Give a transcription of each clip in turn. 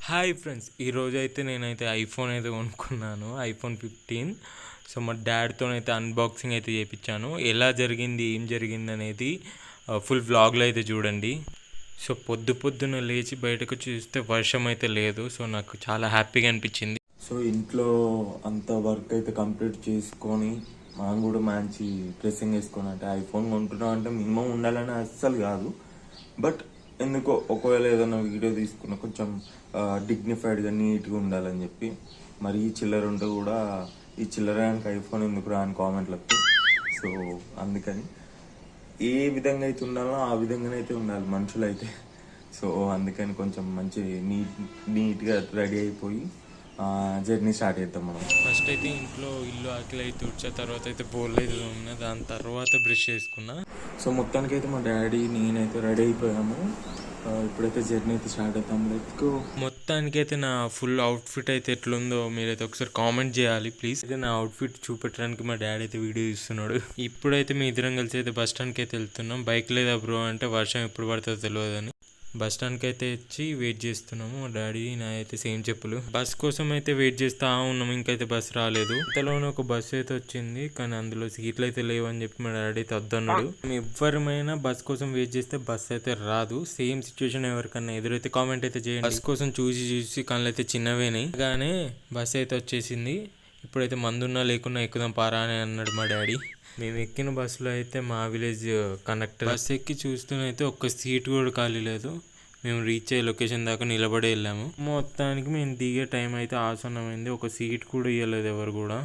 Hi friends, ఈరోజు అయితే నేనైతే ఐఫోన్ అయితే కొనుక్కున్నాను, ఐఫోన్ 15. సో మా డాడ్తోనైతే అన్బాక్సింగ్ అయితే చేయించాను. ఎలా జరిగింది, ఏం జరిగింది అనేది ఫుల్ వ్లాగ్లో అయితే చూడండి. సో పొద్దున్న లేచి బయటకు చూస్తే వర్షం అయితే లేదు. సో నాకు చాలా హ్యాపీగా అనిపించింది. సో ఇంట్లో అంత వర్క్ అయితే కంప్లీట్ చేసుకొని మనం కూడా మంచి డ్రెస్సింగ్ వేసుకొని, అంటే ఐఫోన్ కొంటున్నాం అంటే మినిమం ఉండాలని అస్సలు కాదు. బట్ ఎందుకో ఒకవేళ ఏదైనా వీడియో తీసుకున్న కొంచెం డిగ్నిఫైడ్గా నీట్గా ఉండాలని చెప్పి, మరి ఈ చిల్లర ఉంటే కూడా ఈ చిల్లరానికి ఐఫోన్ ఎందుకు రాని కామెంట్లకు. సో అందుకని ఏ విధంగా అయితే ఉండాలో ఆ విధంగానే అయితే ఉండాలి మనుషులు అయితే. సో అందుకని కొంచెం మంచి నీట్గా రెడీ అయిపోయి జర్నీ స్టార్ట్ చేద్దాం మనం. ఫస్ట్ అయితే ఇంట్లో ఇల్లు ఆకలి అయితే తుడిచా, తర్వాత అయితే బోల్ అయితే ఉన్నా, దాని తర్వాత బ్రష్ చేసుకున్నా. సో మొత్తానికి అయితే మా డాడీ నేనైతే రెడీ అయిపోయాము. ఇప్పుడైతే జర్నీ అయితే స్టార్ట్ అవుతాం. లెట్స్ మొత్తానికి అయితే నా ఫుల్ అవుట్ఫిట్ అయితే ఎట్లుందో మీరైతే ఒకసారి కామెంట్ చేయాలి ప్లీజ్. అయితే నా అవుట్ఫిట్ చూపెట్టడానికి మా డాడీ అయితే వీడియో ఇస్తున్నాడు. ఇప్పుడైతే మీ ఇద్దరం కలిసి అయితే బస్ స్టాండ్కి అయితే వెళ్తున్నాం. బైక్ లేదా బ్రో అంటే వర్షం ఎప్పుడు పడుతుందో తెలియదని బస్ స్టాండ్కి అయితే వచ్చి వెయిట్ చేస్తున్నాము. మా డాడీ నా అయితే సేమ్ చెప్పులు. బస్ కోసం అయితే వెయిట్ చేస్తా ఉన్నాము, ఇంకైతే బస్ రాలేదు. ఇంతలోనే ఒక బస్ అయితే వచ్చింది, కానీ అందులో సీట్లు అయితే లేవని చెప్పి మా డాడీ అయితే వద్దన్నాడు. ఎవరిమైనా బస్ కోసం వెయిట్ చేస్తే బస్ అయితే రాదు. సేమ్ సిచ్యువేషన్ ఎవరికన్నా ఎదురైతే కామెంట్ అయితే చేయండి. బస్ కోసం చూసి కళ్ళు అయితే చిన్నవేనాయి, కానీ బస్ అయితే వచ్చేసింది. ఇప్పుడైతే మందున్నా లేకున్నా ఎక్కుదాం పారా అని అన్నాడు మా డాడీ. మేము ఎక్కిన బస్సులో అయితే మా విలేజ్ కండక్టర్ బస్ ఎక్కి చూస్తూనైతే ఒక్క సీట్ కూడా ఖాళీ లేదు. మేము రీచ్ అయ్యే లొకేషన్ దాకా నిలబడి వెళ్ళాము. మొత్తానికి మేము దిగే టైం అయితే ఆసన్నమైంది. ఒక సీట్ కూడా ఇవ్వలేదు ఎవరు కూడా.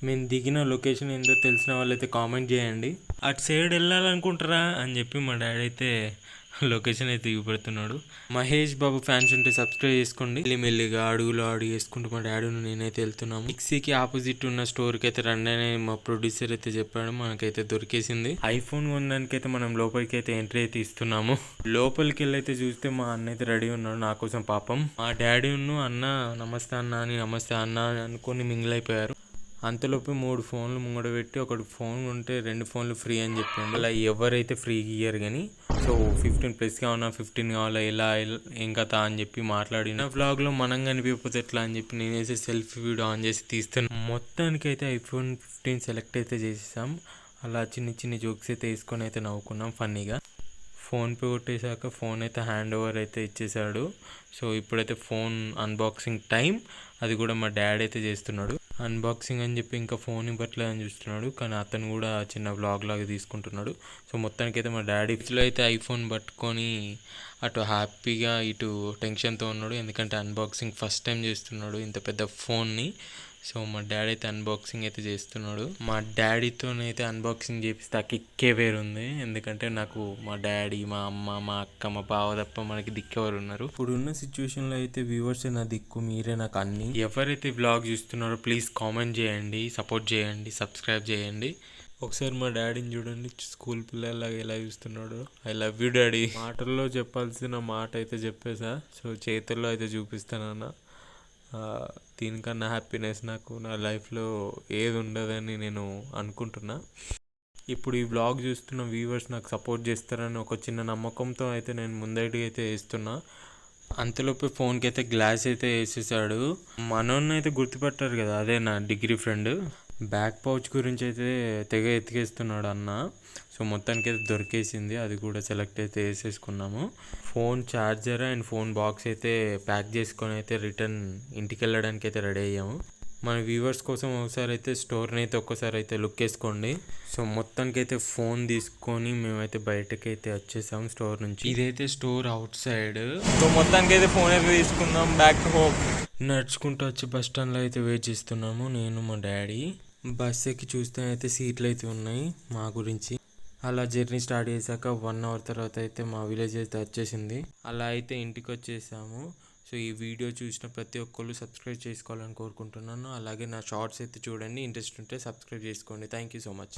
మేము దిగిన లొకేషన్ ఏందో తెలిసిన వాళ్ళైతే కామెంట్ చేయండి. అటు సైడ్ వెళ్ళాలనుకుంటారా అని చెప్పి మా డాడీ అయితే లొకేషన్ అయితే చూపెడుతున్నాడు. మహేష్ బాబు ఫ్యాన్స్ ఉంటే సబ్స్క్రైబ్ చేసుకోండి. మెల్లిగా అడుగులో అడుగు వేసుకుంటూ మా డాడీని నేనైతే వెళ్తున్నాము. మిక్సీకి ఆపోజిట్ ఉన్న స్టోర్కి అయితే రండి అని మా ప్రొడ్యూసర్ అయితే చెప్పాడు. మనకైతే దొరికేసింది. ఐఫోన్ కొనడానికి అయితే మనం లోపలికి అయితే ఎంట్రీ అయితే ఇస్తున్నాము. లోపలికి వెళ్ళి అయితే చూస్తే మా అన్న అయితే రెడీ ఉన్నాడు నా కోసం. పాపం మా డాడీ అన్న నమస్తే అన్న అని నమస్తే అన్న అనుకొని మింగిల్ అయిపోయారు. అంతలోపు 3 ఫోన్లు ముంగడ పెట్టి, ఒకటి ఫోన్ ఉంటే 2 ఫోన్లు ఫ్రీ అని చెప్పిండు. అలా ఎవరైతే ఫ్రీ ఇయ్యరు కానీ. సో 15+ కావాలా, 15 కావాలా, ఎలా ఏం కథ అని చెప్పి మాట్లాడిన వ్లాగ్లో మనం కనిపించకపోతే ఎట్లా అని చెప్పి నేనేసి సెల్ఫీ వీడియో ఆన్ చేసి తీస్తున్నాను. మొత్తానికి అయితే ఐఫోన్ 15 సెలెక్ట్ అయితే చేసేసాం. అలా చిన్ని జోక్స్ అయితే వేసుకొని అయితే నవ్వుకున్నాం ఫన్నీగా. ఫోన్పే కొట్టేశాక ఫోన్ అయితే హ్యాండ్ ఓవర్ అయితే ఇచ్చేసాడు. సో ఇప్పుడైతే ఫోన్ అన్బాక్సింగ్ టైం. అది కూడా మా డాడీ అయితే చేస్తున్నాడు. అన్బాక్సింగ్ అని చెప్పి ఇంకా ఫోన్ ఇవ్వట్లేదు అని చూస్తున్నాడు, కానీ అతను కూడా చిన్న వ్లాగ్ లాగా తీసుకుంటున్నాడు. సో మొత్తానికైతే మా డాడీ ఇట్లా అయితే ఐఫోన్ పట్టుకొని అటు హ్యాపీగా ఇటు టెన్షన్తో ఉన్నాడు. ఎందుకంటే అన్బాక్సింగ్ ఫస్ట్ టైం చేస్తున్నాడు ఇంత పెద్ద ఫోన్ని. సో మా డాడీ అయితే అన్బాక్సింగ్ అయితే చేస్తున్నాడు. మా డాడీతోనైతే అన్బాక్సింగ్ చేపిస్తే ఆ కిక్కే వేరుంది. ఎందుకంటే నాకు మా డాడీ, మా అమ్మ, మా అక్క, మా బావ తప్ప మనకి దిక్కెవరు ఉన్నారు. ఇప్పుడున్న సిచ్యువేషన్లో అయితే వ్యూవర్సే నా దిక్కు, మీరే నాకు అన్ని. ఎవరైతే వ్లాగ్ చూస్తున్నారో ప్లీజ్ కామెంట్ చేయండి, సపోర్ట్ చేయండి, సబ్స్క్రైబ్ చేయండి. ఒకసారి మా డాడీని చూడండి, స్కూల్ పిల్లలాగా ఎలా చూస్తున్నాడు. I love you daddy. మాటల్లో చెప్పాల్సిన మాట అయితే చెప్పేసా. సో చేతుల్లో అయితే చూపిస్తానన్న. దీనికన్నా హ్యాపీనెస్ నాకు నా లైఫ్లో ఏది ఉండదని నేను అనుకుంటున్నా. ఇప్పుడు ఈ వ్లాగ్ చూస్తున్న వ్యూవర్స్ నాకు సపోర్ట్ చేస్తారని ఒక చిన్న నమ్మకంతో అయితే నేను ముందటికి అయితే వేస్తున్నా. అంతలోపే ఫోన్కి అయితే గ్లాస్ అయితే వేసేసాడు. మనోన్ని అయితే గుర్తుపట్టారు కదా, అదే నా డిగ్రీ ఫ్రెండ్. బ్యాక్ పౌచ్ గురించి అయితే తెగ ఎత్తికేస్తున్నాడు అన్న. సో మొత్తానికి అయితే దొరికేసింది, అది కూడా సెలెక్ట్ అయితే వేసేసుకున్నాము. Phone charger and phone box అయితే ప్యాక్ చేసుకొని అయితే రిటర్న్ ఇంటికి వెళ్ళడానికి అయితే రెడీ అయ్యాము. మన వ్యూవర్స్ కోసం ఒకసారి అయితే స్టోర్ని అయితే ఒక్కసారి అయితే లుక్ వేసుకోండి. సో మొత్తానికి అయితే ఫోన్ తీసుకొని మేమైతే బయటకి అయితే వచ్చేసాం స్టోర్ నుంచి. ఇదైతే స్టోర్ అవుట్ సైడ్. సో మొత్తానికి అయితే ఫోన్ అయితే తీసుకున్నాం, బ్యాక్ టు హోమ్. నడుచుకుంటూ వచ్చి బస్ స్టాండ్లో అయితే వెయిట్ చేస్తున్నాము నేను, మా డాడీ. బస్ ఎక్కి చూస్తే అయితే సీట్లు అయితే ఉన్నాయి మా గురించి. అలా జర్నీ స్టార్ట్ చేశాక 1 అవర్ తర్వాత అయితే మా విలేజ్ అయితే వచ్చేసింది. అలా అయితే ఇంటికి వచ్చేసాము. సో ఈ వీడియో చూసిన ప్రతి ఒక్కళ్ళు సబ్స్క్రైబ్ చేసుకోవాలని కోరుకుంటున్నాను. అలాగే నా షార్ట్స్ అయితే చూడండి, ఇంట్రెస్ట్ ఉంటే సబ్స్క్రైబ్ చేసుకోండి. Thank you so much.